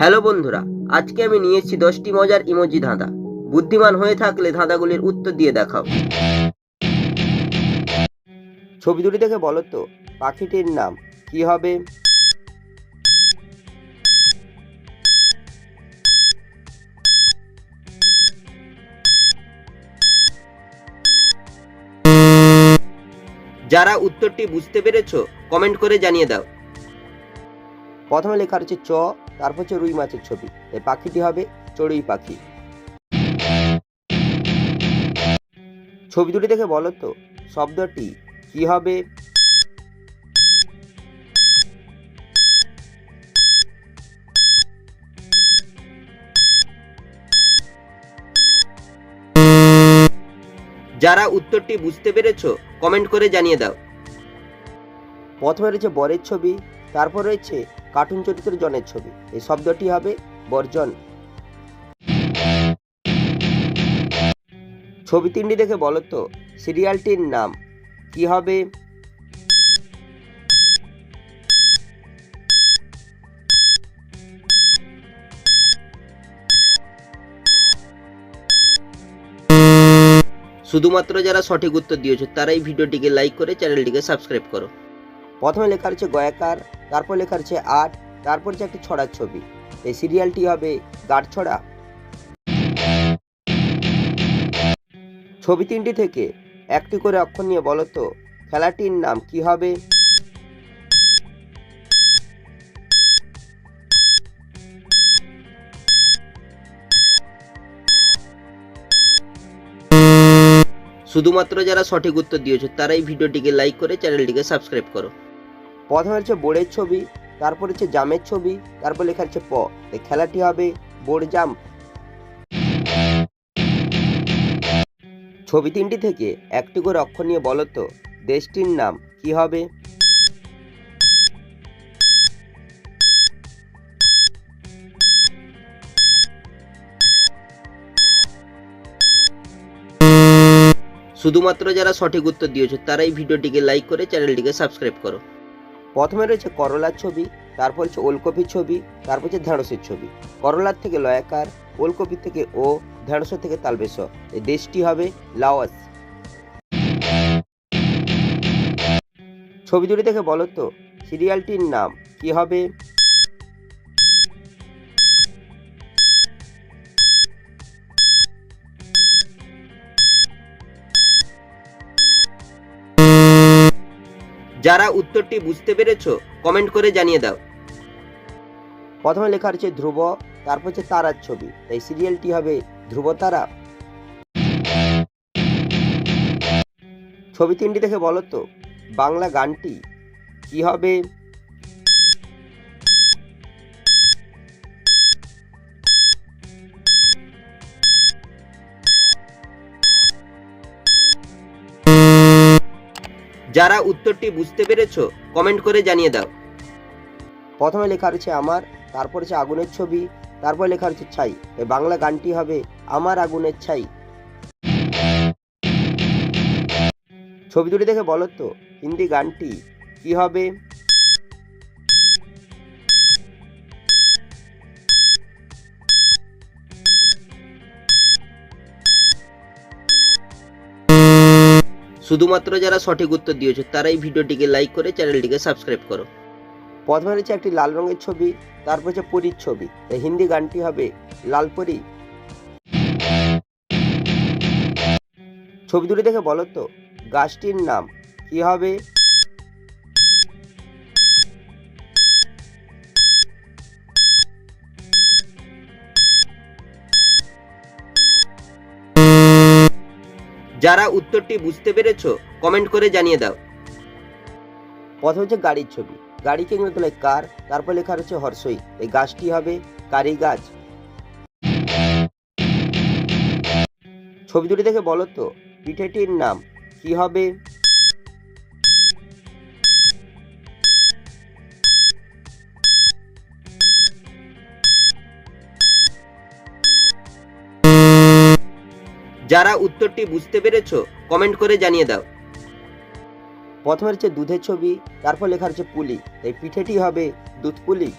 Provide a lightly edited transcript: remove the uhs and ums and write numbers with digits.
Hello বন্ধুরা, আজকে আমি নিয়ে এসেছি 10টি মজার ইমোজি ধাঁধা। বুদ্ধিমান হয়ে থাকলে ধাঁধাগুলির উত্তর দিয়ে দেখাও। ছবি দুটি দেখে বলো তো পাখিটির নাম কি হবে? যারা উত্তরটি বুঝতে পেরেছো কমেন্ট করে জানিয়ে দাও। প্রথমে লেখা রয়েছে চ, তারপর হচ্ছে রুই মাছের ছবি। এই পাখিটি হবে চড়ুই পাখি। ছবি দুটি দেখে বলো তো শব্দটি কি হবে? যারা উত্তরটি বুঝতে পেরেছো কমেন্ট করে জানিয়ে দাও। প্রথমে রয়েছে বরের ছবি, তারপর রয়েছে কার্টুন চরিত্রের জনের ছবি। এই শব্দটি হবে বর্জন। ছবি তিনটি দেখে বলো তো সিরিয়ালটির নাম কি হবে? শুধুমাত্র যারা সঠিক উত্তর দিয়েছো তারাই ভিডিওটিকে লাইক করে চ্যানেলটিকে সাবস্ক্রাইব করো। প্রথমে লেখা রয়েছে গয়াকার, তারপর লেখা রয়েছে আট, তারপর হচ্ছে একটি ছড়ার ছবি। এই সিরিয়ালটি হবে গাঁটছড়া। ছবি তিনটি থেকে একটি করে অক্ষর নিয়ে বলো তো খেলাটির নাম কি হবে? শুধুমাত্র যারা সঠিক উত্তর দিয়েছো তারাই ভিডিওটিকে লাইক করে চ্যানেলটিকে সাবস্ক্রাইব করো। প্রথমে হচ্ছে বোর্ডের ছবি, তারপর হচ্ছে জামের ছবি, তারপর লেখা হচ্ছে প। এই খেলাটি হবে বোর্ড জাম। ছবি তিনটি থেকে একটি করে অক্ষর নিয়ে বলো তো দেশটির নাম কি হবে? শুধুমাত্র যারা সঠিক উত্তর দিয়েছো তারাই ভিডিওটিকে লাইক করে চ্যানেলটিকে সাবস্ক্রাইব করো। প্রথমে রয়েছে করলার ছবি, তারপর হচ্ছে ওলকপির ছবি, তারপর হচ্ছে ঢেঁড়সের ছবি। করলার থেকে লয়াকার, ওলকপির থেকে ও, ঢেঁড়স থেকে তালবেশ। এই দেশটি হবে লাওস। ছবি দুটি দেখে বলো তো সিরিয়ালটির নাম কি হবে? যারা উত্তরটি বুঝতে পেরেছো কমেন্ট করে জানিয়ে দাও। প্রথমে লেখা রয়েছে ধ্রুব, তারপর হচ্ছে তারার ছবি। তাই সিরিয়ালটি হবে ধ্রুব তারা। ছবি তিনটি দেখে বলো তো বাংলা গানটি কি হবে? যারা উত্তরটি বুঝতে পেরেছো কমেন্ট করে জানিয়ে দাও। প্রথমে লেখা রয়েছে আমার, তারপর হচ্ছে আগুনের ছবি, তারপর লেখা রয়েছে ছাই। এই বাংলা গানটি হবে আমার আগুনের ছাই। ছবি দুটি দেখে বলো তো হিন্দি গানটি কি হবে? শুধুমাত্র যারা সঠিক উত্তর দিয়েছো তারাই ভিডিওটিকে লাইক করে চ্যানেলটিকে সাবস্ক্রাইব করো। প্রথমে রয়েছে একটি লাল রঙের ছবি, তারপর হচ্ছে পরীর ছবি। এই হিন্দি গানটি হবে লাল পরী। ছবি দুটি দেখে বলো তো গাছটির নাম কি হবে? যারা উত্তরটি বুঝতে পেরেছো কমেন্ট করে জানিয়ে দাও। প্রথমে হচ্ছে গাড়ির ছবি, গাড়িকে ইংরেজিতে লেখা কার, তারপর লেখা রয়েছে হর্ষই। এই গাছটি হবে কারি গাছ। ছবি দুটি দেখে বলো তো পিঠেটির নাম কি হবে? যারা উত্তরটি বুঝতে পেরেছো কমেন্ট করে জানিয়ে দাও। প্রথমে হচ্ছে দুধের ছবি, তারপর লেখা রয়েছে পুলি। এই পিঠেটি হবে দুধ পুলি।